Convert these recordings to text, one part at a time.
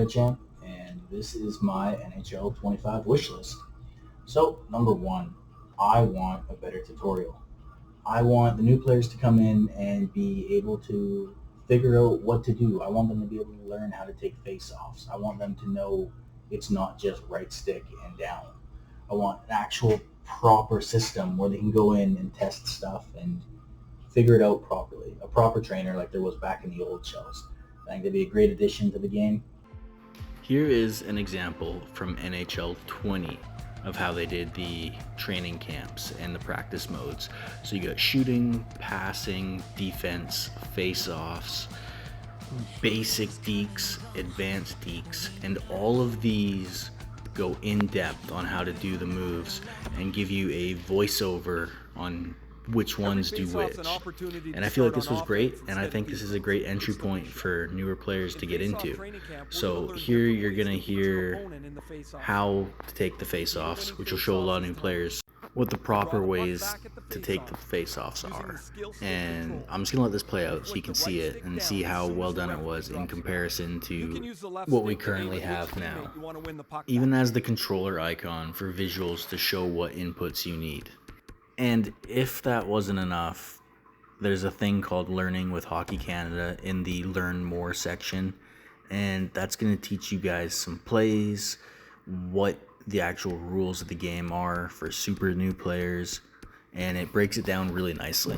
Internet Champ, and this is my NHL 25 wish list. So, number one, I want a better tutorial. I want the new players to come in and be able to figure out what to do. I want them to be able to learn how to take face-offs. I want them to know it's not just right stick and down. I want an actual proper system where they can go in and test stuff and figure it out properly. A proper trainer like there was back in the old shells. I think that'd be a great addition to the game. Here is an example from NHL 20 of how they did the training camps and the practice modes. So you got shooting, passing, defense, face-offs, basic dekes, advanced dekes, and all of these go in depth on how to do the moves and give you a voiceover on which ones do which. And I feel like this was great, and I think this is a great entry point for newer players to get into. So here you're going to hear how to take the face-offs, which will show a lot of new players what the proper ways to take the face-offs are. And I'm just going to let this play out so you can see it and see how well done it was in comparison to what we currently have now. Even as the controller icon for visuals to show what inputs you need. And if that wasn't enough, there's a thing called Learning with Hockey Canada in the Learn More section, and that's going to teach you guys some plays, what the actual rules of the game are for super new players, and it breaks it down really nicely.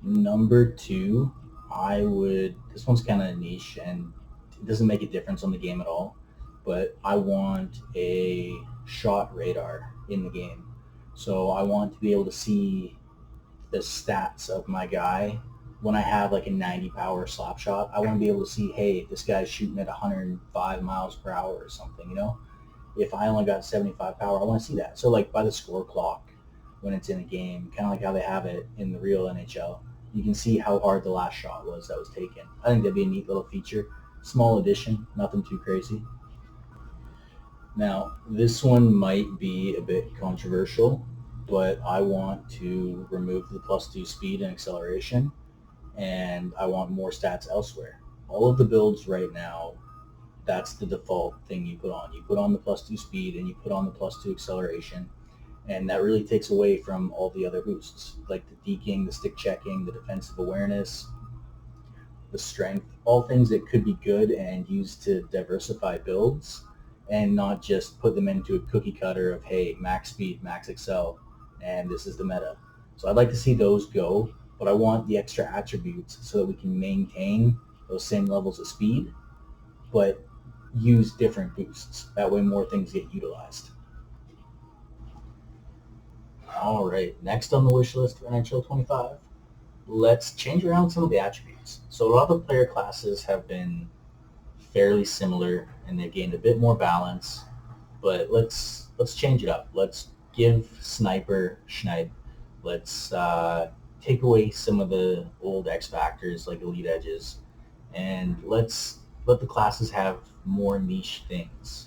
Number two, this one's kind of niche and it doesn't make a difference on the game at all, but I want a shot radar in the game. So I want to be able to see the stats of my guy when I have like a 90 power slap shot. I want to be able to see, hey, this guy's shooting at 105 miles per hour or something, you know? If I only got 75 power, I want to see that. So like by the score clock when it's in a game, kind of like how they have it in the real NHL, you can see how hard the last shot was that was taken. I think that'd be a neat little feature. Small addition, nothing too crazy. Now, this one might be a bit controversial, but I want to remove the +2 speed and acceleration, and I want more stats elsewhere. All of the builds right now, that's the default thing you put on. You put on the +2 speed and you put on the +2 acceleration, and that really takes away from all the other boosts, like the deking, the stick checking, the defensive awareness, the strength, all things that could be good and used to diversify builds and not just put them into a cookie cutter of, hey, max speed, max excel, and this is the meta. So I'd like to see those go, but I want the extra attributes so that we can maintain those same levels of speed, but use different boosts. That way more things get utilized. All right, next on the wish list for NHL 25, let's change around some of the attributes. So a lot of the player classes have been fairly similar and they've gained a bit more balance, but let's change it up. Let's give Sniper Schneid. Let's take away some of the old X factors like Elite Edges, and let's let the classes have more niche things.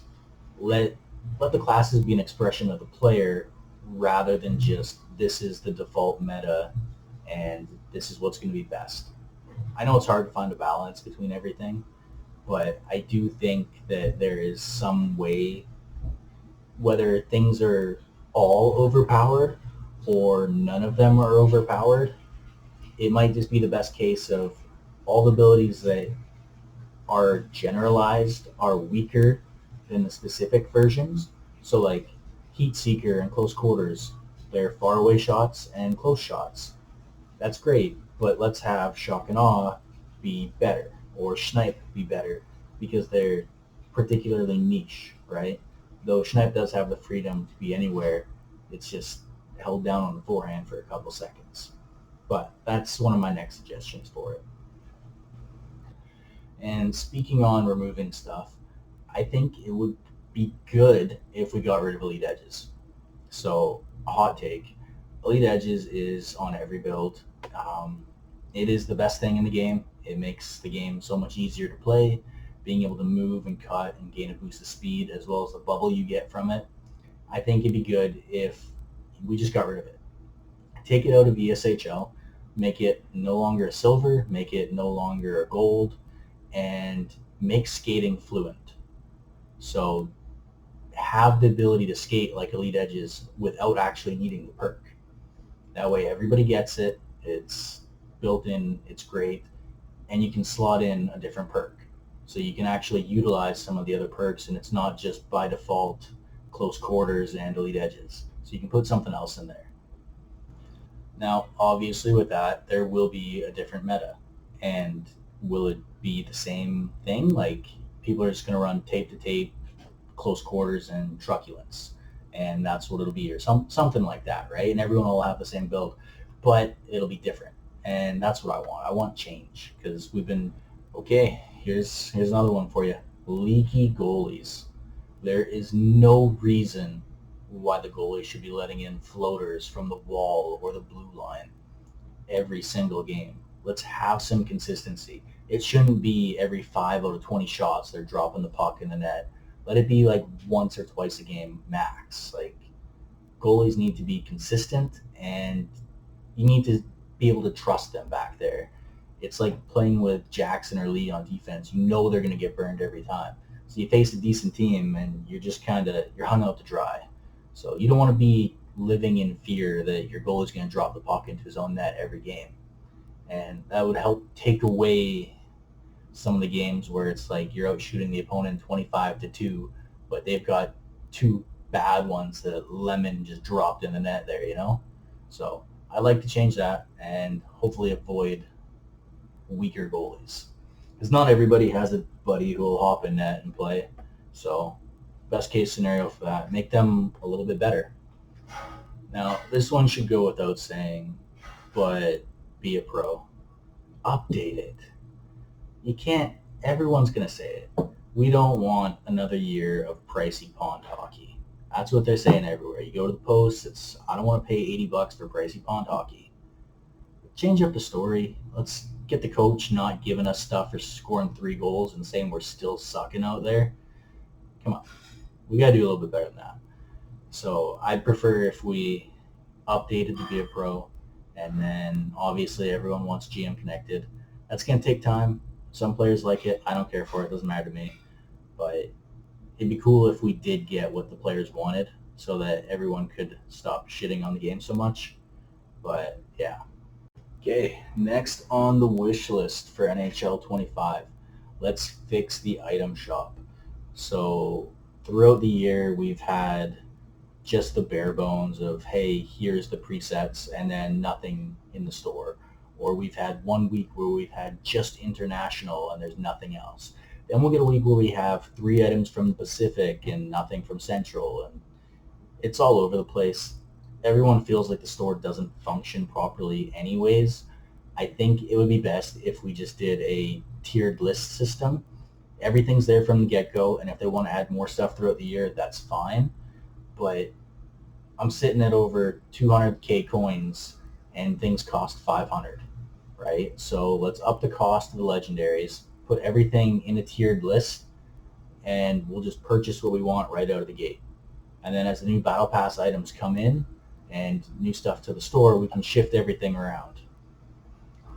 Let the classes be an expression of the player rather than just this is the default meta and this is what's going to be best. I know it's hard to find a balance between everything, but I do think that there is some way, whether things are all overpowered or none of them are overpowered, it might just be the best case of all the abilities that are generalized are weaker than the specific versions. So like Heat Seeker and Close Quarters, they're far away shots and close shots. That's great, but let's have Shock and Awe be better or Schneip be better because they're particularly niche, right? Though Schneip does have the freedom to be anywhere, it's just held down on the forehand for a couple seconds. But that's one of my next suggestions for it. And speaking on removing stuff, I think it would be good if we got rid of Elite Edges. So a hot take, Elite Edges is on every build. It is the best thing in the game. It makes the game so much easier to play, being able to move and cut and gain a boost of speed as well as the bubble you get from it. I think it'd be good if we just got rid of it. Take it out of ESHL, make it no longer a silver, make it no longer a gold, and make skating fluent. So have the ability to skate like Elite Edges without actually needing the perk. That way everybody gets it. It's built in. It's great. And you can slot in a different perk. So you can actually utilize some of the other perks, and it's not just by default close quarters and Elite Edges. So you can put something else in there. Now, obviously with that, there will be a different meta. And will it be the same thing? Like people are just going to run tape to tape, close quarters, and truculence. And that's what it'll be, or something like that, right? And everyone will have the same build, but it'll be different. And that's what I want. I want change because we've been, okay, here's another one for you. Leaky goalies. There is no reason why the goalie should be letting in floaters from the wall or the blue line every single game. Let's have some consistency. It shouldn't be every 5 out of 20 shots they're dropping the puck in the net. Let it be like once or twice a game max. Like goalies need to be consistent, and you need to be able to trust them back there. It's like playing with Jackson or Lee on defense. You know they're going to get burned every time. So you face a decent team, and you're just you're hung out to dry. So you don't want to be living in fear that your goalie's going to drop the puck into his own net every game. And that would help take away some of the games where it's like you're out shooting the opponent 25-2, but they've got 2 bad ones that Lemon just dropped in the net there, you know? So I'd like to change that and hopefully avoid weaker goalies. Because not everybody has a buddy who will hop in net and play. So best case scenario for that, make them a little bit better. Now, this one should go without saying, but be a pro. Update it. You can't, everyone's going to say it. We don't want another year of pricey pond hockey. That's what they're saying everywhere. You go to the posts, it's, I don't want to pay $80 for pricey pond hockey. Change up the story. Let's get the coach not giving us stuff for scoring 3 goals and saying we're still sucking out there. Come on. We got to do a little bit better than that. So I'd prefer if we updated to be a pro, and then obviously everyone wants GM connected. That's going to take time. Some players like it. I don't care for it. It doesn't matter to me. But it'd be cool if we did get what the players wanted so that everyone could stop shitting on the game so much. But yeah. Okay, next on the wish list for NHL 25, let's fix the item shop. So throughout the year, we've had just the bare bones of, hey, here's the presets and then nothing in the store. Or we've had 1 week where we've had just international and there's nothing else. Then we'll get a week where we have 3 items from the Pacific and nothing from Central. And it's all over the place. Everyone feels like the store doesn't function properly anyways. I think it would be best if we just did a tiered list system. Everything's there from the get-go, and if they want to add more stuff throughout the year, that's fine. But I'm sitting at over 200k coins, and things cost 500, right? So let's up the cost of the legendaries, put everything in a tiered list, and we'll just purchase what we want right out of the gate. And then as the new Battle Pass items come in and new stuff to the store, we can shift everything around.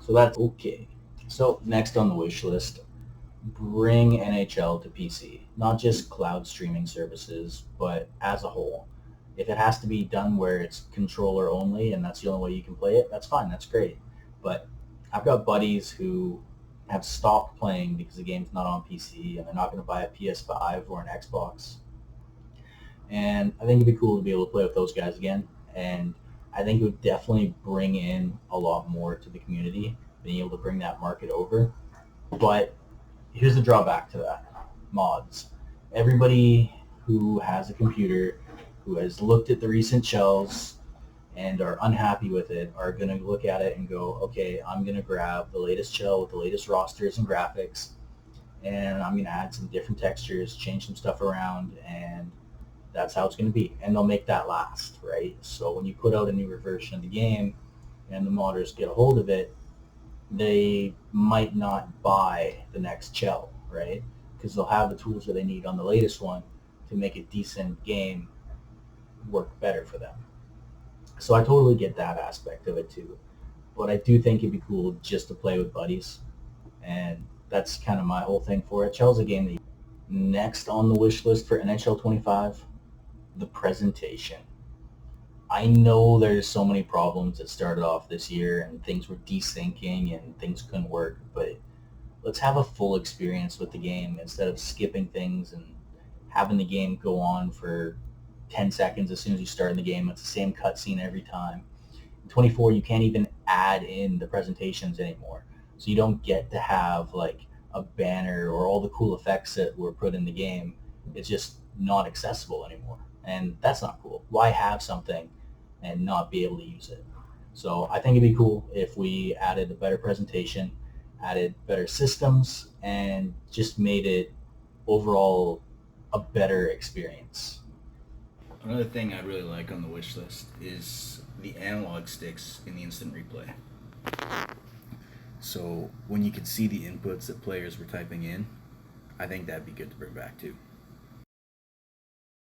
So that's okay. So next on the wish list, bring NHL to PC. Not just cloud streaming services, but as a whole. If it has to be done where it's controller only and that's the only way you can play it, that's fine, that's great. But I've got buddies who have stopped playing because the game's not on PC and they're not going to buy a PS5 or an Xbox. And I think it'd be cool to be able to play with those guys again. And I think it would definitely bring in a lot more to the community, being able to bring that market over. But here's the drawback to that. Mods. Everybody who has a computer, who has looked at the recent shells and are unhappy with it, are going to look at it and go, okay, I'm going to grab the latest shell with the latest rosters and graphics, and I'm going to add some different textures, change some stuff around, and that's how it's going to be. And they'll make that last, right? So when you put out a newer version of the game and the modders get a hold of it, they might not buy the next shell, right? Because they'll have the tools that they need on the latest one to make a decent game work better for them. So I totally get that aspect of it too. but I do think it'd be cool just to play with buddies, and that's kind of my whole thing for it. Chel's a game that next on the wish list for NHL 25, the presentation. I know there's so many problems that started off this year and things were desyncing and things couldn't work, but let's have a full experience with the game instead of skipping things and having the game go on for 10 seconds as soon as you start in the game. It's the same cutscene every time. In 24, you can't even add in the presentations anymore. So you don't get to have like a banner or all the cool effects that were put in the game. It's just not accessible anymore. And that's not cool. Why have something and not be able to use it? So I think it'd be cool if we added a better presentation, added better systems, and just made it overall a better experience. Another thing I'd really like on the wish list is the analog sticks in the instant replay. So when you could see the inputs that players were typing in, I think that'd be good to bring back too.